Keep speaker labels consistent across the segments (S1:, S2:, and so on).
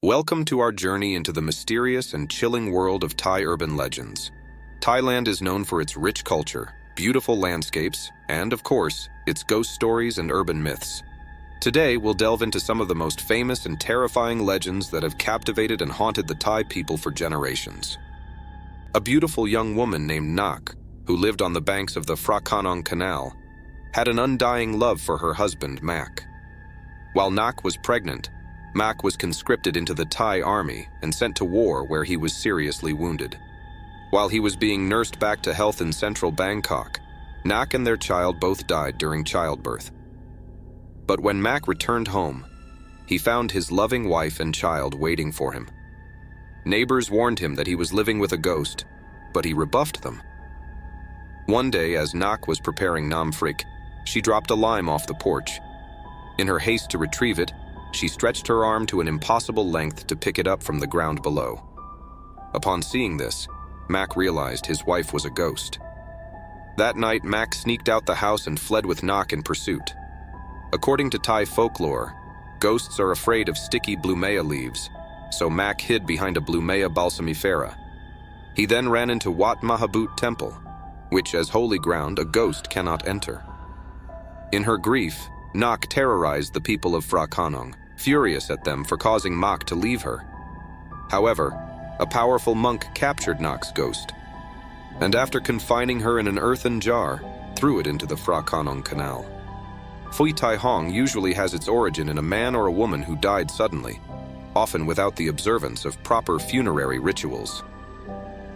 S1: Welcome to our journey into the mysterious and chilling world of Thai urban legends. Thailand is known for its rich culture, beautiful landscapes, and, of course, its ghost stories and urban myths. Today, we'll delve into some of the most famous and terrifying legends that have captivated and haunted the Thai people for generations. A beautiful young woman named Nak, who lived on the banks of the Phra Khanong Canal, had an undying love for her husband, Mak. While Nak was pregnant, Mak was conscripted into the Thai army and sent to war where he was seriously wounded. While he was being nursed back to health in central Bangkok, Nak and their child both died during childbirth. But when Mak returned home, he found his loving wife and child waiting for him. Neighbors warned him that he was living with a ghost, but he rebuffed them. One day, as Nak was preparing nam phrik, she dropped a lime off the porch. In her haste to retrieve it, she stretched her arm to an impossible length to pick it up from the ground below. Upon seeing this, Mak realized his wife was a ghost. That night, Mak sneaked out the house and fled with Nak in pursuit. According to Thai folklore, ghosts are afraid of sticky blumea leaves, so Mak hid behind a blumea balsamifera. He then ran into Wat Mahabut Temple, which, as holy ground, a ghost cannot enter. In her grief, Nak terrorized the people of Phra Khanong, furious at them for causing Mak to leave her. However, a powerful monk captured Nak's ghost, and after confining her in an earthen jar, threw it into the Phra Khanong Canal. Phui Tai Hong usually has its origin in a man or a woman who died suddenly, often without the observance of proper funerary rituals.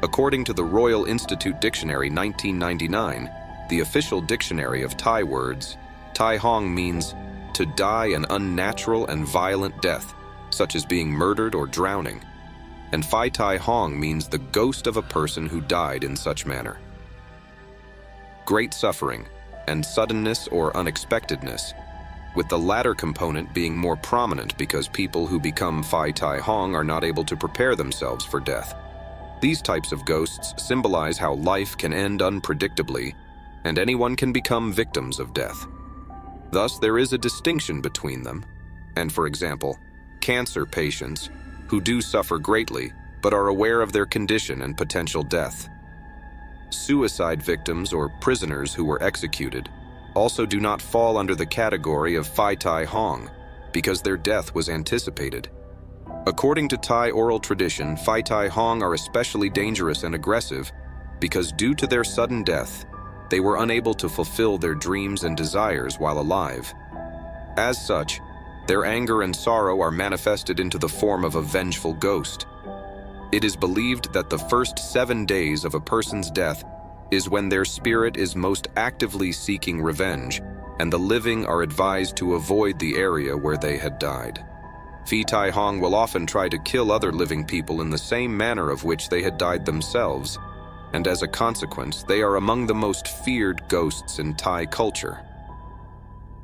S1: According to the Royal Institute Dictionary 1999, the official dictionary of Thai words, Tai Hong means to die an unnatural and violent death, such as being murdered or drowning, and Phai Tai Hong means the ghost of a person who died in such manner. Great suffering and suddenness or unexpectedness, with the latter component being more prominent because people who become Phai Tai Hong are not able to prepare themselves for death. These types of ghosts symbolize how life can end unpredictably, and anyone can become victims of death. Thus, there is a distinction between them, and for example, cancer patients who do suffer greatly but are aware of their condition and potential death. Suicide victims or prisoners who were executed also do not fall under the category of Phai Tai Hong because their death was anticipated. According to Thai oral tradition, Phai Tai Hong are especially dangerous and aggressive because due to their sudden death, they were unable to fulfill their dreams and desires while alive. As such, their anger and sorrow are manifested into the form of a vengeful ghost. It is believed that the first 7 days of a person's death is when their spirit is most actively seeking revenge, and the living are advised to avoid the area where they had died. Phi Tai Hong will often try to kill other living people in the same manner of which they had died themselves, and as a consequence, they are among the most feared ghosts in Thai culture.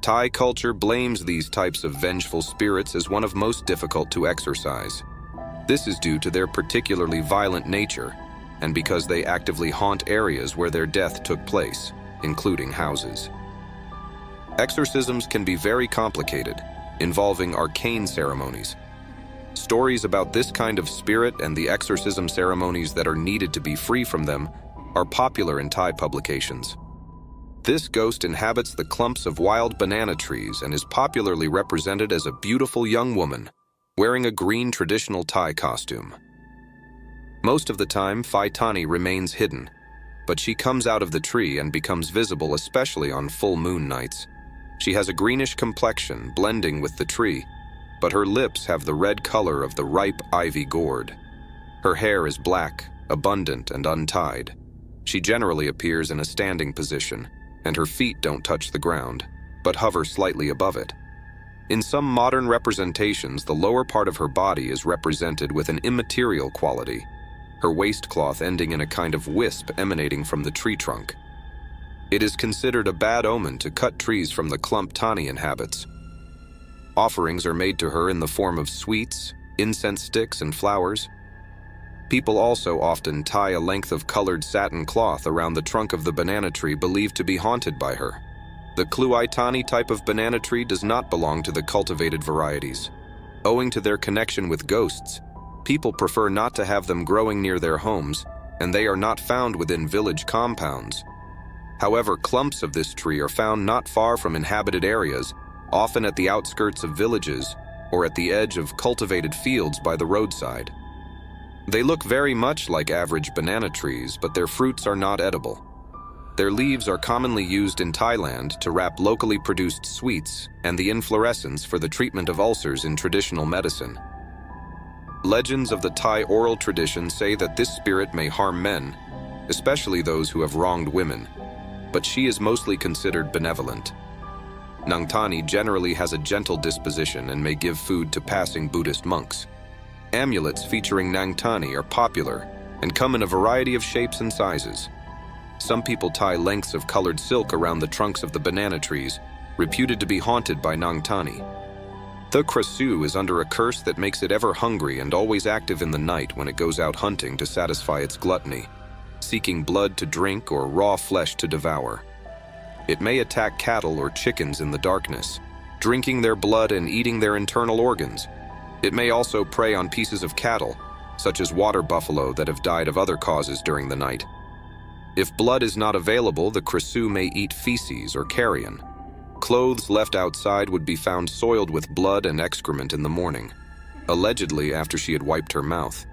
S1: Thai culture blames these types of vengeful spirits as one of most difficult to exorcise. This is due to their particularly violent nature, and because they actively haunt areas where their death took place, including houses. Exorcisms can be very complicated, involving arcane ceremonies. Stories about this kind of spirit and the exorcism ceremonies that are needed to be free from them are popular in Thai publications. This ghost inhabits the clumps of wild banana trees and is popularly represented as a beautiful young woman wearing a green traditional Thai costume. Most of the time, Phai Thani remains hidden, but she comes out of the tree and becomes visible especially on full moon nights. She has a greenish complexion blending with the tree, but her lips have the red color of the ripe ivy gourd. Her hair is black, abundant, and untied. She generally appears in a standing position, and her feet don't touch the ground, but hover slightly above it. In some modern representations, the lower part of her body is represented with an immaterial quality, her waistcloth ending in a kind of wisp emanating from the tree trunk. It is considered a bad omen to cut trees from the clump Thani inhabits. Offerings are made to her in the form of sweets, incense sticks, and flowers. People also often tie a length of colored satin cloth around the trunk of the banana tree believed to be haunted by her. The Kluai Thani type of banana tree does not belong to the cultivated varieties. Owing to their connection with ghosts, people prefer not to have them growing near their homes, and they are not found within village compounds. However, clumps of this tree are found not far from inhabited areas, often at the outskirts of villages or at the edge of cultivated fields by the roadside. They look very much like average banana trees, but their fruits are not edible. Their leaves are commonly used in Thailand to wrap locally produced sweets and the inflorescence for the treatment of ulcers in traditional medicine. Legends of the Thai oral tradition say that this spirit may harm men, especially those who have wronged women, but she is mostly considered benevolent. Nang Tani generally has a gentle disposition and may give food to passing Buddhist monks. Amulets featuring Nang Tani are popular and come in a variety of shapes and sizes. Some people tie lengths of colored silk around the trunks of the banana trees, reputed to be haunted by Nang Tani. The Krasu is under a curse that makes it ever hungry and always active in the night when it goes out hunting to satisfy its gluttony, seeking blood to drink or raw flesh to devour. It may attack cattle or chickens in the darkness, drinking their blood and eating their internal organs. It may also prey on pieces of cattle, such as water buffalo that have died of other causes during the night. If blood is not available, the Krasu may eat feces or carrion. Clothes left outside would be found soiled with blood and excrement in the morning, allegedly after she had wiped her mouth.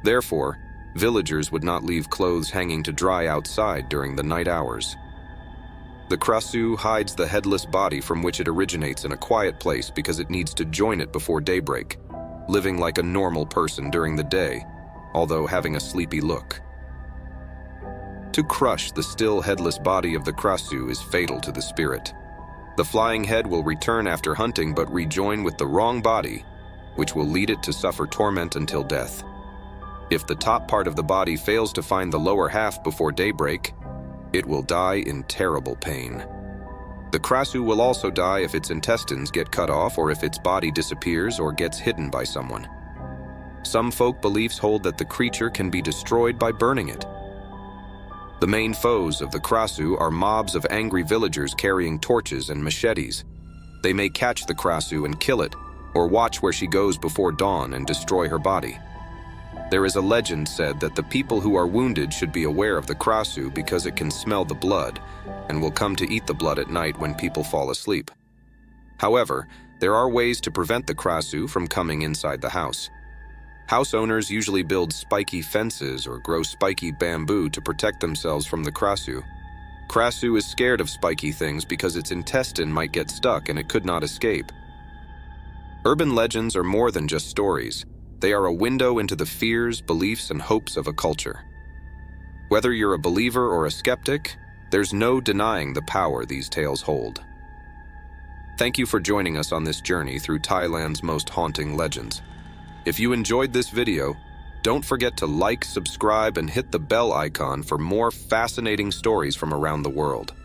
S1: Therefore, villagers would not leave clothes hanging to dry outside during the night hours. The Krasu hides the headless body from which it originates in a quiet place because it needs to join it before daybreak, living like a normal person during the day, although having a sleepy look. To crush the still headless body of the Krasu is fatal to the spirit. The flying head will return after hunting but rejoin with the wrong body, which will lead it to suffer torment until death. If the top part of the body fails to find the lower half before daybreak, it will die in terrible pain. The Krasu will also die if its intestines get cut off or if its body disappears or gets hidden by someone. Some folk beliefs hold that the creature can be destroyed by burning it. The main foes of the Krasu are mobs of angry villagers carrying torches and machetes. They may catch the Krasu and kill it, or watch where she goes before dawn and destroy her body. There is a legend said that the people who are wounded should be aware of the Krasu because it can smell the blood and will come to eat the blood at night when people fall asleep. However, there are ways to prevent the Krasu from coming inside the house. House owners usually build spiky fences or grow spiky bamboo to protect themselves from the Krasu. Krasu is scared of spiky things because its intestine might get stuck and it could not escape. Urban legends are more than just stories. They are a window into the fears, beliefs, and hopes of a culture. Whether you're a believer or a skeptic, there's no denying the power these tales hold. Thank you for joining us on this journey through Thailand's most haunting legends. If you enjoyed this video, don't forget to like, subscribe, and hit the bell icon for more fascinating stories from around the world.